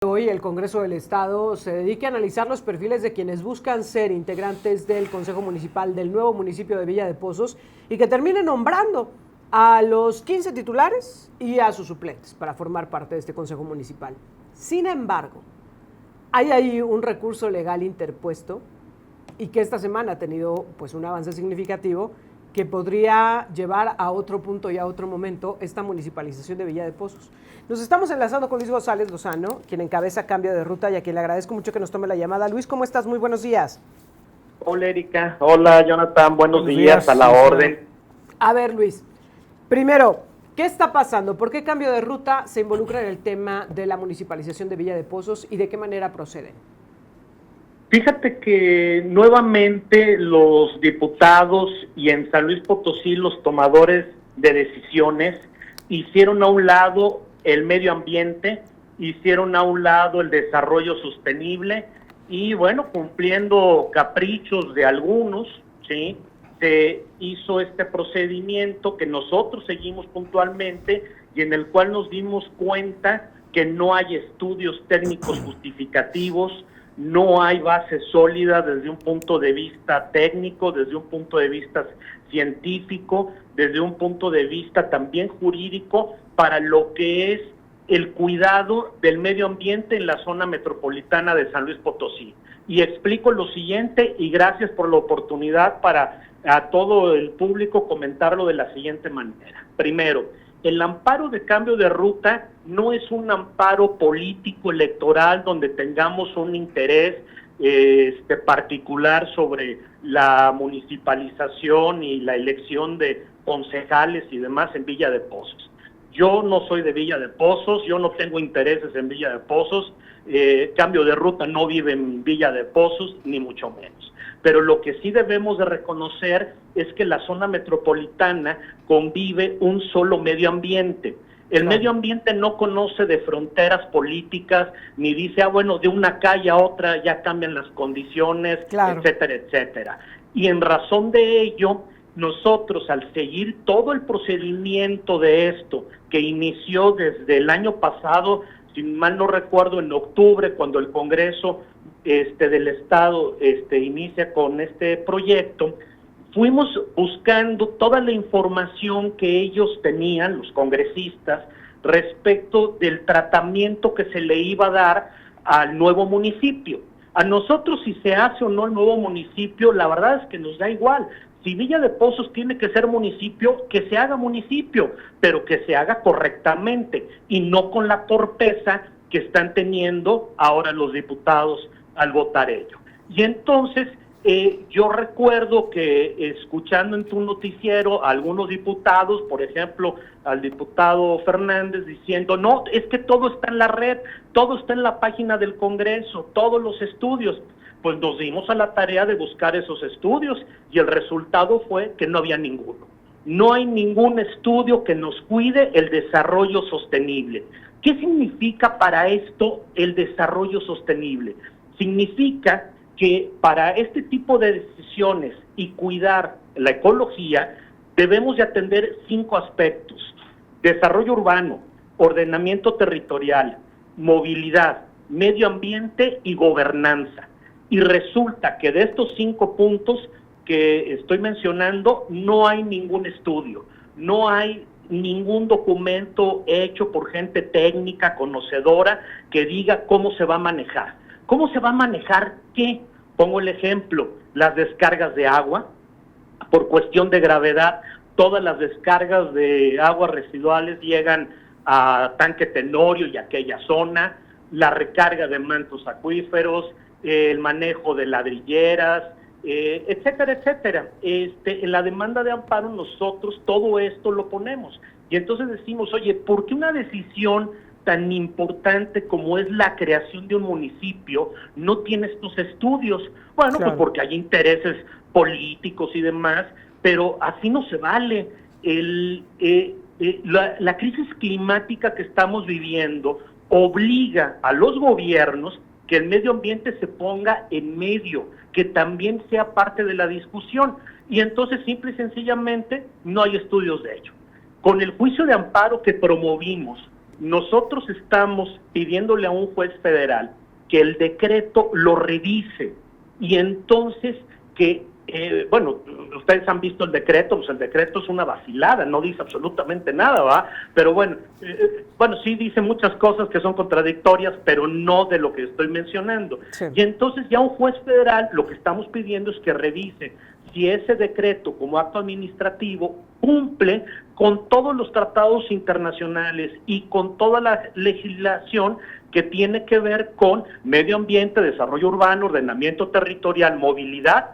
Hoy el Congreso del Estado se dedique a analizar los perfiles de quienes buscan ser integrantes del Consejo Municipal del nuevo municipio de Villa de Pozos y que termine nombrando a los 15 titulares y a sus suplentes para formar parte de este Consejo Municipal. Sin embargo, hay ahí un recurso legal interpuesto y que esta semana ha tenido pues un avance significativo que podría llevar a otro punto y a otro momento esta municipalización de Villa de Pozos. Nos estamos enlazando con Luis González Lozano, quien encabeza Cambio de Ruta y a quien le agradezco mucho que nos tome la llamada. Luis, ¿cómo estás? Muy buenos días. Hola Erika, hola Jonathan, buenos días, a la orden. A ver Luis, primero, ¿qué está pasando? ¿Por qué Cambio de Ruta se involucra en el tema de la municipalización de Villa de Pozos y de qué manera proceden? Fíjate que nuevamente los diputados y en San Luis Potosí los tomadores de decisiones hicieron a un lado el medio ambiente, hicieron a un lado el desarrollo sostenible y bueno, cumpliendo caprichos de algunos, ¿sí? Se hizo este procedimiento que nosotros seguimos puntualmente y en el cual nos dimos cuenta que no hay estudios técnicos justificativos, no hay base sólida desde un punto de vista técnico, desde un punto de vista científico, desde un punto de vista también jurídico para lo que es el cuidado del medio ambiente en la zona metropolitana de San Luis Potosí. Y explico lo siguiente y gracias por la oportunidad para a todo el público comentarlo de la siguiente manera. Primero, el amparo de cambio de ruta no es un amparo político electoral donde tengamos un interés particular sobre la municipalización y la elección de concejales y demás en Villa de Pozos. Yo no soy de Villa de Pozos, yo no tengo intereses en Villa de Pozos, Cambio de Ruta no vive en Villa de Pozos, ni mucho menos. Pero lo que sí debemos de reconocer es que la zona metropolitana convive un solo medio ambiente. El medio ambiente no conoce de fronteras políticas, ni dice, bueno, de una calle a otra ya cambian las condiciones, etcétera, etcétera. Y en razón de ello, nosotros al seguir todo el procedimiento de esto, que inició desde el año pasado, si mal no recuerdo, en octubre, cuando el Congreso del Estado inicia con este proyecto, fuimos buscando toda la información que ellos tenían, los congresistas, respecto del tratamiento que se le iba a dar al nuevo municipio. A nosotros, si se hace o no el nuevo municipio, la verdad es que nos da igual. Si Villa de Pozos tiene que ser municipio, que se haga municipio, pero que se haga correctamente y no con la torpeza que están teniendo ahora los diputados al votar ello. Y entonces, yo recuerdo que escuchando en tu noticiero a algunos diputados, por ejemplo, al diputado Fernández diciendo, no, es que todo está en la red, todo está en la página del Congreso, todos los estudios. Pues nos dimos a la tarea de buscar esos estudios y el resultado fue que no había ninguno. No hay ningún estudio que nos cuide el desarrollo sostenible. ¿Qué significa para esto el desarrollo sostenible? Significa que para este tipo de decisiones y cuidar la ecología debemos de atender 5 aspectos: desarrollo urbano, ordenamiento territorial, movilidad, medio ambiente y gobernanza. Y resulta que de estos 5 puntos que estoy mencionando no hay ningún estudio, no hay ningún documento hecho por gente técnica, conocedora, que diga cómo se va a manejar. ¿Cómo se va a manejar qué? Pongo el ejemplo, las descargas de agua. Por cuestión de gravedad, todas las descargas de aguas residuales llegan a Tanque Tenorio y aquella zona, la recarga de mantos acuíferos, el manejo de ladrilleras, etcétera, etcétera. En la demanda de amparo nosotros todo esto lo ponemos. Y entonces decimos, oye, ¿por qué una decisión tan importante como es la creación de un municipio no tiene estos estudios? Bueno, pues porque hay intereses políticos y demás, pero así no se vale. La crisis climática que estamos viviendo obliga a los gobiernos que el medio ambiente se ponga en medio, que también sea parte de la discusión. Y entonces, simple y sencillamente, no hay estudios de ello. Con el juicio de amparo que promovimos nosotros estamos pidiéndole a un juez federal que el decreto lo revise y entonces que, bueno, ustedes han visto el decreto, pues el decreto es una vacilada, no dice absolutamente nada, ¿va? Pero bueno, sí dice muchas cosas que son contradictorias, pero no de lo que estoy mencionando. Sí. Y entonces ya un juez federal lo que estamos pidiendo es que revise si ese decreto como acto administrativo cumple con todos los tratados internacionales y con toda la legislación que tiene que ver con medio ambiente, desarrollo urbano, ordenamiento territorial, movilidad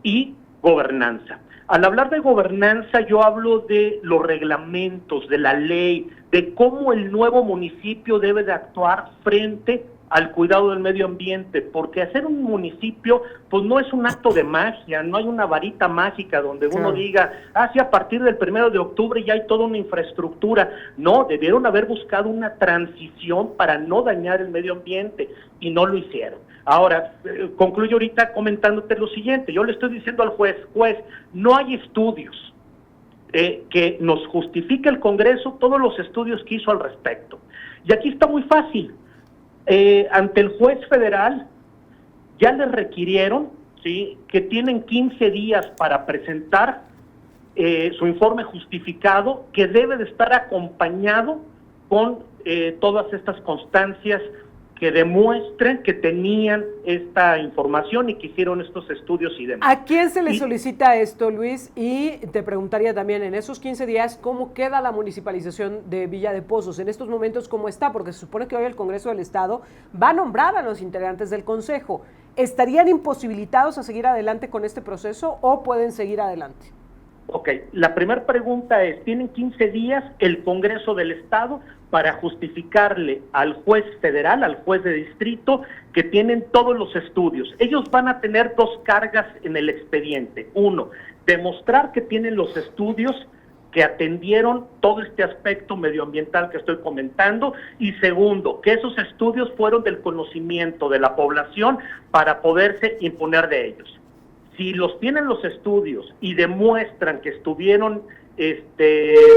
y gobernanza. Al hablar de gobernanza, yo hablo de los reglamentos, de la ley, de cómo el nuevo municipio debe de actuar frente al cuidado del medio ambiente, porque hacer un municipio, pues no es un acto de magia, no hay una varita mágica donde uno diga, sí, a partir del 1 de octubre ya hay toda una infraestructura. No, debieron haber buscado una transición para no dañar el medio ambiente, y no lo hicieron. Ahora, concluyo ahorita comentándote lo siguiente, yo le estoy diciendo al juez, no hay estudios que nos justifique el Congreso todos los estudios que hizo al respecto. Y aquí está muy fácil. Ante el juez federal ya les requirieron, ¿sí?, que tienen 15 días para presentar su informe justificado, que debe de estar acompañado con todas estas constancias que demuestren que tenían esta información y que hicieron estos estudios y demás. ¿A quién se le solicita esto, Luis? Y te preguntaría también, en esos 15 días, ¿cómo queda la municipalización de Villa de Pozos? En estos momentos, ¿cómo está? Porque se supone que hoy el Congreso del Estado va a nombrar a los integrantes del Consejo. ¿Estarían imposibilitados a seguir adelante con este proceso o pueden seguir adelante? Ok, la primera pregunta es, tienen 15 días el Congreso del Estado para justificarle al juez federal, al juez de distrito, que tienen todos los estudios. Ellos van a tener dos cargas en el expediente. Uno, demostrar que tienen los estudios que atendieron todo este aspecto medioambiental que estoy comentando, y segundo, que esos estudios fueron del conocimiento de la población para poderse imponer de ellos. Si los tienen los estudios y demuestran que estuvieron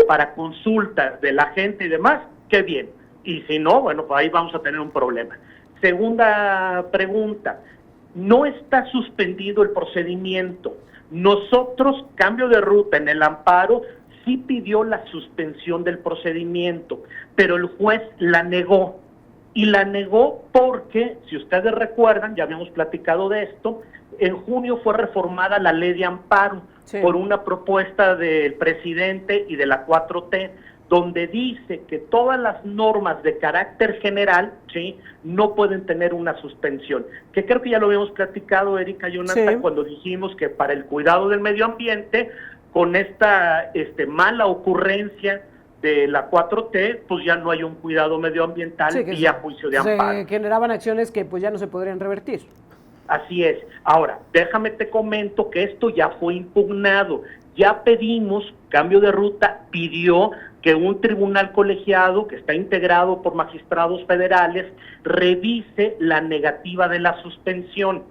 para consultas de la gente y demás, qué bien. Y si no, bueno, pues ahí vamos a tener un problema. Segunda pregunta, no está suspendido el procedimiento. Nosotros, Cambio de Ruta en el amparo, sí pidió la suspensión del procedimiento, pero el juez la negó. Y la negó porque, si ustedes recuerdan, ya habíamos platicado de esto, en junio fue reformada la ley de amparo por una propuesta del presidente y de la 4T, donde dice que todas las normas de carácter general, ¿sí?, no pueden tener una suspensión. Que creo que ya lo habíamos platicado, Erika y Jonathan, cuando dijimos que para el cuidado del medio ambiente, con esta mala ocurrencia de la 4T, pues ya no hay un cuidado medioambiental y a juicio de amparo. Se generaban acciones que pues ya no se podrían revertir. Así es. Ahora, déjame te comento que esto ya fue impugnado. Ya pedimos, Cambio de Ruta pidió que un tribunal colegiado que está integrado por magistrados federales revise la negativa de la suspensión,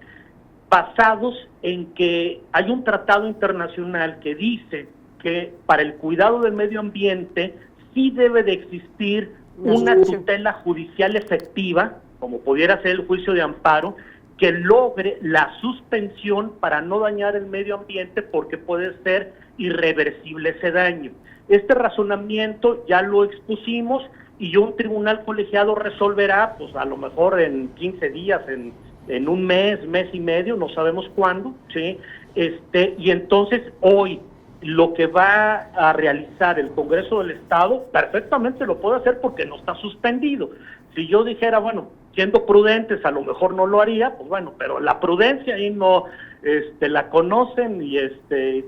basados en que hay un tratado internacional que dice que para el cuidado del medio ambiente sí debe de existir una tutela judicial efectiva, como pudiera ser el juicio de amparo, que logre la suspensión para no dañar el medio ambiente, porque puede ser irreversible ese daño. Este razonamiento ya lo expusimos y un tribunal colegiado resolverá, pues a lo mejor en 15 días, en un mes y medio, no sabemos cuándo, ¿sí? Y entonces hoy lo que va a realizar el Congreso del Estado perfectamente lo puede hacer porque no está suspendido. Si yo dijera, bueno, siendo prudentes, a lo mejor no lo haría, pues bueno, pero la prudencia ahí no la conocen y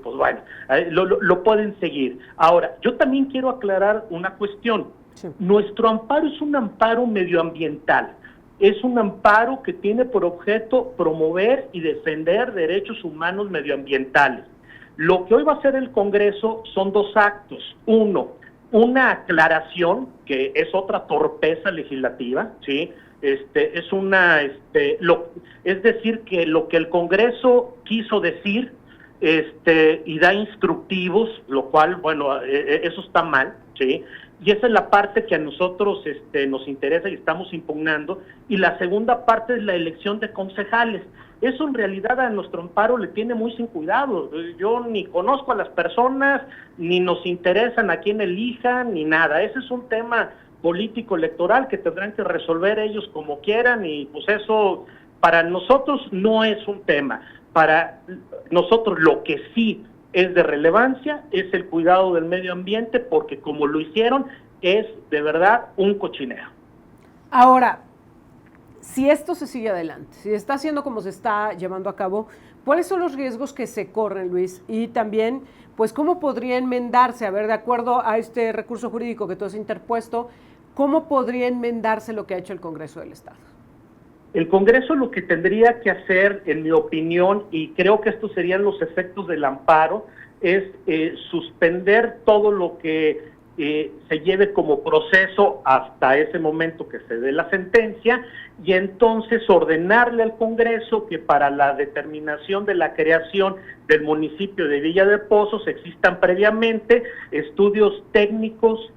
pues bueno, lo pueden seguir. Ahora, yo también quiero aclarar una cuestión. Sí. Nuestro amparo es un amparo medioambiental. Es un amparo que tiene por objeto promover y defender derechos humanos medioambientales. Lo que hoy va a hacer el Congreso son dos actos. Uno, una aclaración, que es otra torpeza legislativa, ¿sí? Es una, es decir, que lo que el Congreso quiso decir, y da instructivos, lo cual, bueno, eso está mal, ¿sí? Y esa es la parte que a nosotros nos interesa y estamos impugnando. Y la segunda parte es la elección de concejales. Eso en realidad a nuestro amparo le tiene muy sin cuidado. Yo ni conozco a las personas, ni nos interesan a quién elijan, ni nada. Ese es un tema político electoral que tendrán que resolver ellos como quieran, y pues eso para nosotros no es un tema. Para nosotros lo que sí es de relevancia es el cuidado del medio ambiente, porque como lo hicieron es de verdad un cochinero. Ahora, si esto se sigue adelante, si está haciendo como se está llevando a cabo, ¿cuáles son los riesgos que se corren, Luis? Y también, pues, ¿cómo podría enmendarse? A ver, de acuerdo a este recurso jurídico que tú has interpuesto, ¿cómo podría enmendarse lo que ha hecho el Congreso del Estado? El Congreso lo que tendría que hacer, en mi opinión, y creo que estos serían los efectos del amparo, es suspender todo lo que se lleve como proceso hasta ese momento que se dé la sentencia, y entonces ordenarle al Congreso que para la determinación de la creación del municipio de Villa de Pozos existan previamente estudios técnicos,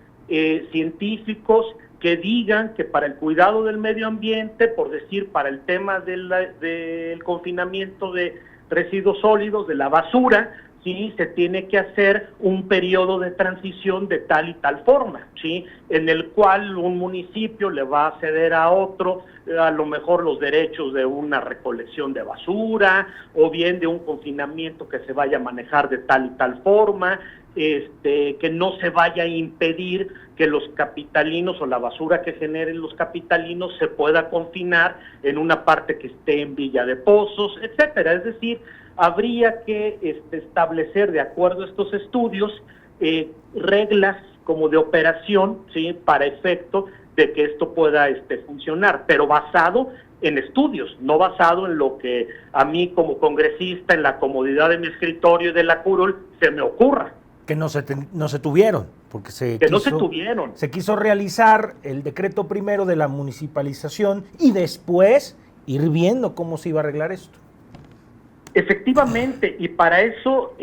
científicos, que digan que para el cuidado del medio ambiente, por decir, para el tema del confinamiento de residuos sólidos, de la basura, sí, se tiene que hacer un periodo de transición de tal y tal forma, sí, en el cual un municipio le va a ceder a otro a lo mejor los derechos de una recolección de basura, o bien de un confinamiento que se vaya a manejar de tal y tal forma, que no se vaya a impedir que los capitalinos o la basura que generen los capitalinos se pueda confinar en una parte que esté en Villa de Pozos, etcétera. Es decir, habría que establecer, de acuerdo a estos estudios, reglas como de operación, ¿sí?, para efecto de que esto pueda funcionar, pero basado en estudios, no basado en lo que a mí como congresista, en la comodidad de mi escritorio y de la curul, se me ocurra. Que no se tuvieron, porque se quiso realizar el decreto primero de la municipalización y después ir viendo cómo se iba a arreglar esto. Efectivamente, y para eso,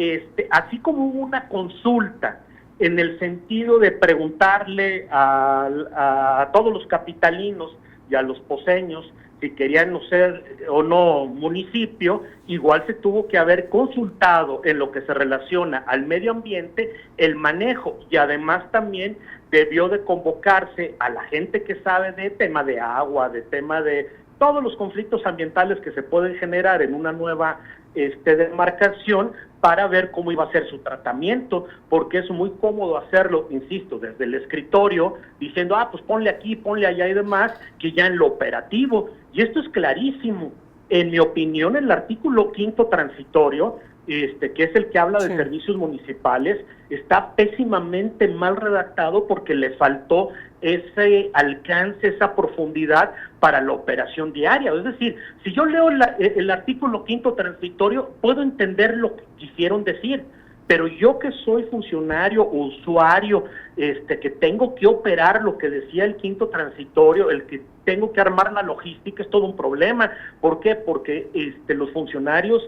así como hubo una consulta en el sentido de preguntarle a todos los capitalinos y a los poseños si querían ser o no municipio, igual se tuvo que haber consultado en lo que se relaciona al medio ambiente el manejo, y además también debió de convocarse a la gente que sabe de tema de agua, de tema de todos los conflictos ambientales que se pueden generar en una nueva demarcación, para ver cómo iba a ser su tratamiento, porque es muy cómodo hacerlo, insisto, desde el escritorio, diciendo, pues ponle aquí, ponle allá y demás, que ya en lo operativo. Y esto es clarísimo. En mi opinión, el artículo 5º transitorio, que es el que habla de servicios municipales, está pésimamente mal redactado porque le faltó ese alcance, esa profundidad para la operación diaria. Es decir, si yo leo el artículo 5º transitorio, puedo entender lo que quisieron decir, pero yo que soy funcionario o usuario, que tengo que operar lo que decía el 5º transitorio, el que tengo que armar la logística, es todo un problema. ¿Por qué? Porque los funcionarios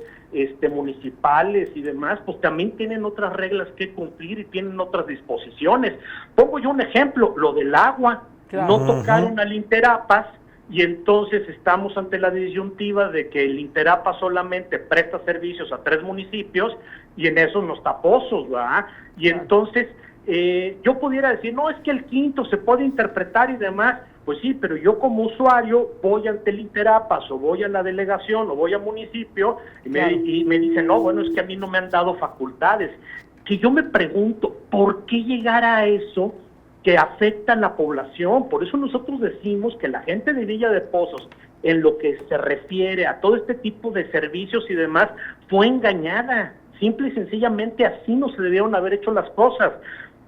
municipales y demás, pues también tienen otras reglas que cumplir y tienen otras disposiciones. Pongo yo un ejemplo, lo del agua. Claro. No tocaron al Interapas, y entonces estamos ante la disyuntiva de que el Interapa solamente presta servicios a 3 municipios, y en eso no está Pozos, ¿verdad? Y entonces yo pudiera decir, no, es que el 5º se puede interpretar y demás. Pues sí, pero yo como usuario voy ante el Interapas, o voy a la delegación, o voy al municipio, y me dicen, no, bueno, es que a mí no me han dado facultades. Que yo me pregunto, ¿por qué llegar a eso que afecta a la población? Por eso nosotros decimos que la gente de Villa de Pozos, en lo que se refiere a todo este tipo de servicios y demás, fue engañada. Simple y sencillamente así no se debieron haber hecho las cosas.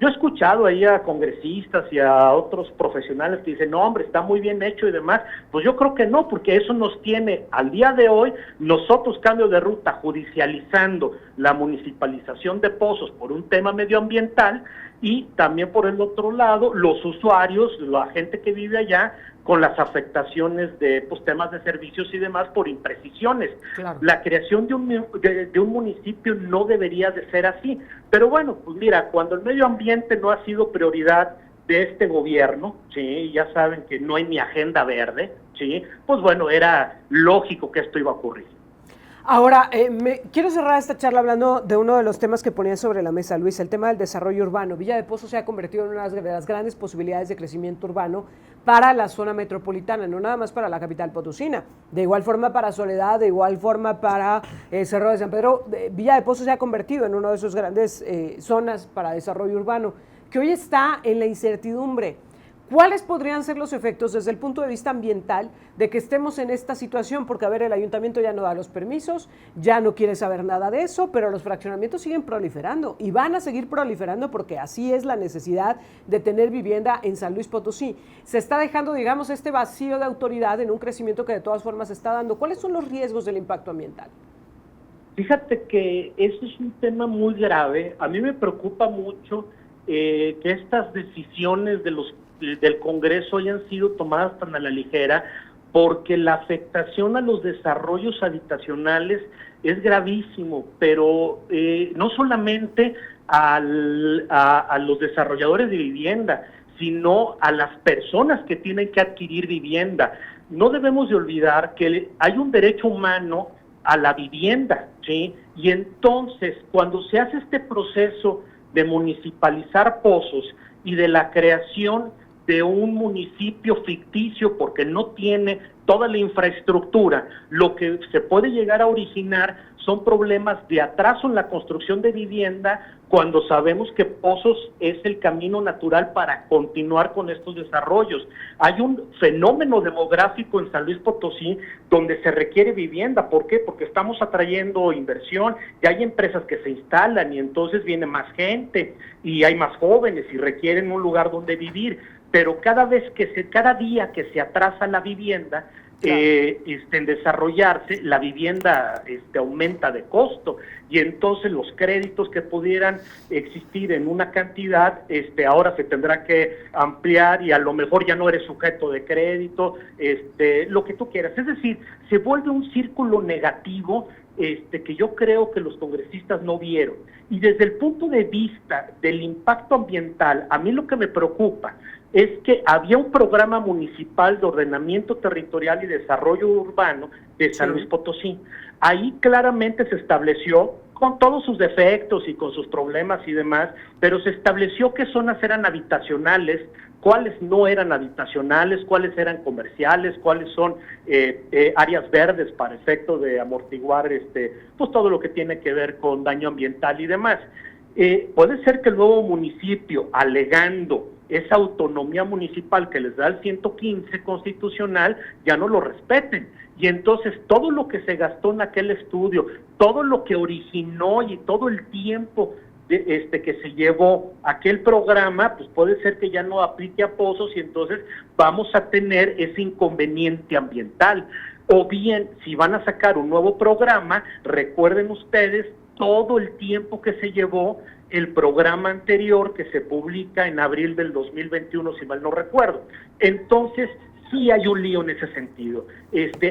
Yo he escuchado ahí a congresistas y a otros profesionales que dicen, no, hombre, está muy bien hecho y demás. Pues yo creo que no, porque eso nos tiene al día de hoy, nosotros, Cambio de Ruta, judicializando la municipalización de Pozos por un tema medioambiental, y también por el otro lado, los usuarios, la gente que vive allá, con las afectaciones de temas de servicios y demás por imprecisiones. Claro. La creación de un municipio no debería de ser así. Pero bueno, pues mira, cuando el medio ambiente no ha sido prioridad de este gobierno, ¿sí? Ya saben que no hay ni agenda verde, ¿sí? Pues bueno, era lógico que esto iba a ocurrir. Ahora, quiero cerrar esta charla hablando de uno de los temas que ponía sobre la mesa, Luis, el tema del desarrollo urbano. Villa de Pozos se ha convertido en una de las grandes posibilidades de crecimiento urbano para la zona metropolitana, no nada más para la capital potosina. De igual forma para Soledad, de igual forma para Cerro de San Pedro. Villa de Pozos se ha convertido en una de esas grandes zonas para desarrollo urbano, que hoy está en la incertidumbre. ¿Cuáles podrían ser los efectos desde el punto de vista ambiental de que estemos en esta situación? Porque, a ver, el ayuntamiento ya no da los permisos, ya no quiere saber nada de eso, pero los fraccionamientos siguen proliferando y van a seguir proliferando porque así es la necesidad de tener vivienda en San Luis Potosí. Se está dejando, digamos, este vacío de autoridad en un crecimiento que de todas formas se está dando. ¿Cuáles son los riesgos del impacto ambiental? Fíjate que eso es un tema muy grave. A mí me preocupa mucho que estas decisiones del Congreso hayan sido tomadas tan a la ligera, porque la afectación a los desarrollos habitacionales es gravísimo, pero no solamente a los desarrolladores de vivienda, sino a las personas que tienen que adquirir vivienda. No debemos de olvidar que hay un derecho humano a la vivienda, ¿sí? Y entonces, cuando se hace este proceso de municipalizar Pozos y de la creación de un municipio ficticio porque no tiene toda la infraestructura, lo que se puede llegar a originar son problemas de atraso en la construcción de vivienda cuando sabemos que Pozos es el camino natural para continuar con estos desarrollos. Hay un fenómeno demográfico en San Luis Potosí donde se requiere vivienda. ¿Por qué? Porque estamos atrayendo inversión, y hay empresas que se instalan y entonces viene más gente y hay más jóvenes y requieren un lugar donde vivir. Pero cada día que se atrasa la vivienda, en desarrollarse, la vivienda aumenta de costo, y entonces los créditos que pudieran existir en una cantidad, ahora se tendrá que ampliar y a lo mejor ya no eres sujeto de crédito, lo que tú quieras. Es decir, se vuelve un círculo negativo que yo creo que los congresistas no vieron. Y desde el punto de vista del impacto ambiental, a mí lo que me preocupa es que había un programa municipal de ordenamiento territorial y desarrollo urbano de San Luis Potosí. Ahí claramente se estableció, con todos sus defectos y con sus problemas y demás, pero se estableció qué zonas eran habitacionales, cuáles no eran habitacionales, cuáles eran comerciales, cuáles son áreas verdes para efecto de amortiguar pues todo lo que tiene que ver con daño ambiental y demás. Puede ser que el nuevo municipio, alegando esa autonomía municipal que les da el 115 constitucional, ya no lo respeten. Y entonces todo lo que se gastó en aquel estudio, todo lo que originó y todo el tiempo que se llevó aquel programa, pues puede ser que ya no aplique a Pozos y entonces vamos a tener ese inconveniente ambiental. O bien, si van a sacar un nuevo programa, recuerden ustedes todo el tiempo que se llevó el programa anterior que se publica en abril del 2021, si mal no recuerdo. Entonces, sí hay un lío en ese sentido.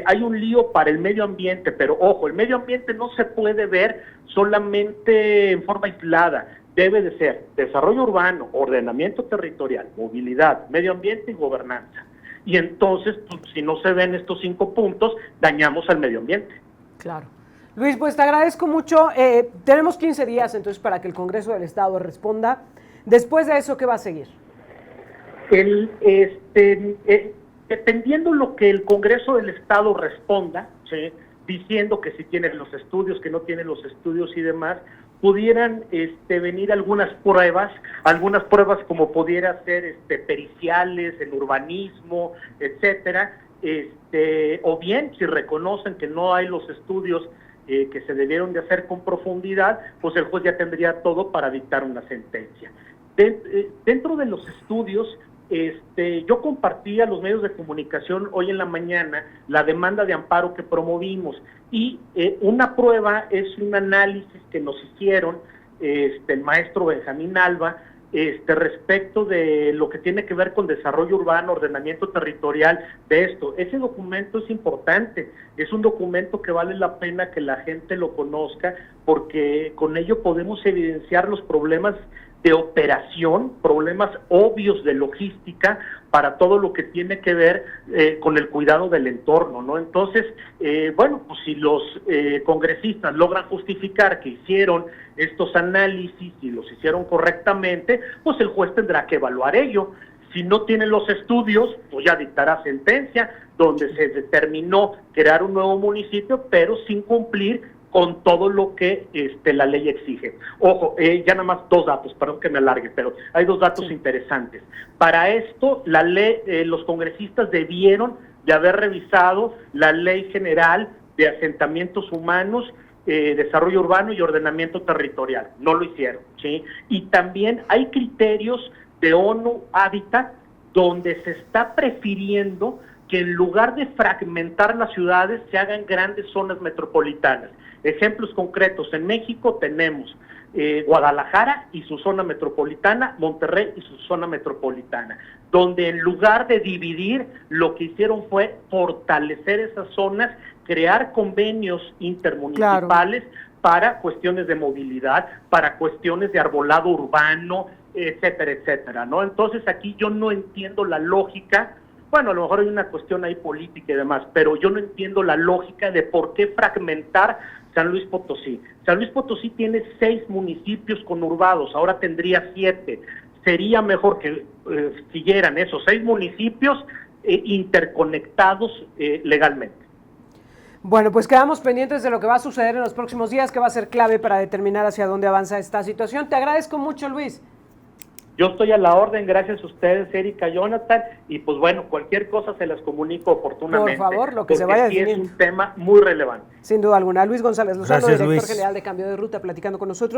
Hay un lío para el medio ambiente, pero ojo, el medio ambiente no se puede ver solamente en forma aislada. Debe de ser desarrollo urbano, ordenamiento territorial, movilidad, medio ambiente y gobernanza. Y entonces, pues, si no se ven estos 5 puntos, dañamos al medio ambiente. Claro. Luis, pues te agradezco mucho. Tenemos 15 días entonces para que el Congreso del Estado responda. Después de eso, ¿qué va a seguir? Dependiendo lo que el Congreso del Estado responda, ¿sí?, diciendo que si tienen los estudios, que no tienen los estudios y demás, pudieran venir algunas pruebas como pudiera ser periciales, en urbanismo, etcétera, o bien si reconocen que no hay los estudios que se debieron de hacer con profundidad, pues el juez ya tendría todo para dictar una sentencia. Dentro de los estudios, yo compartí a los medios de comunicación hoy en la mañana la demanda de amparo que promovimos, y una prueba es un análisis que nos hicieron el maestro Benjamín Alba respecto de lo que tiene que ver con desarrollo urbano, ordenamiento territorial de esto. Ese documento es importante, es un documento que vale la pena que la gente lo conozca, porque con ello podemos evidenciar los problemas de operación, problemas obvios de logística para todo lo que tiene que ver con el cuidado del entorno, ¿no? Entonces, bueno, pues si los congresistas logran justificar que hicieron estos análisis y los hicieron correctamente, pues el juez tendrá que evaluar ello. Si no tienen los estudios, pues ya dictará sentencia, donde se determinó crear un nuevo municipio, pero sin cumplir con todo lo que la ley exige. Ojo, ya nada más 2 datos, perdón que me alargue, pero hay 2 datos interesantes. Para esto, la ley, los congresistas debieron de haber revisado la Ley General de Asentamientos Humanos, Desarrollo Urbano y Ordenamiento Territorial. No lo hicieron, ¿sí? Y también hay criterios de ONU Habitat donde se está prefiriendo que en lugar de fragmentar las ciudades se hagan grandes zonas metropolitanas. Ejemplos concretos, en México tenemos Guadalajara y su zona metropolitana, Monterrey y su zona metropolitana, donde en lugar de dividir, lo que hicieron fue fortalecer esas zonas, crear convenios intermunicipales para cuestiones de movilidad, para cuestiones de arbolado urbano, etcétera, etcétera, ¿no? Entonces aquí yo no entiendo la lógica. Bueno, a lo mejor hay una cuestión ahí política y demás, pero yo no entiendo la lógica de por qué fragmentar San Luis Potosí. San Luis Potosí tiene 6 municipios conurbados, ahora tendría 7. Sería mejor que siguieran esos 6 municipios interconectados legalmente. Bueno, pues quedamos pendientes de lo que va a suceder en los próximos días, que va a ser clave para determinar hacia dónde avanza esta situación. Te agradezco mucho, Luis. Yo estoy a la orden, gracias a ustedes, Erika, Jonathan, y pues bueno, cualquier cosa se las comunico oportunamente. Por favor, lo que se vaya definiendo. Es un tema muy relevante. Sin duda alguna. Luis González Lozano, Gracias, director Luis. general de Cambio de Ruta, platicando con nosotros.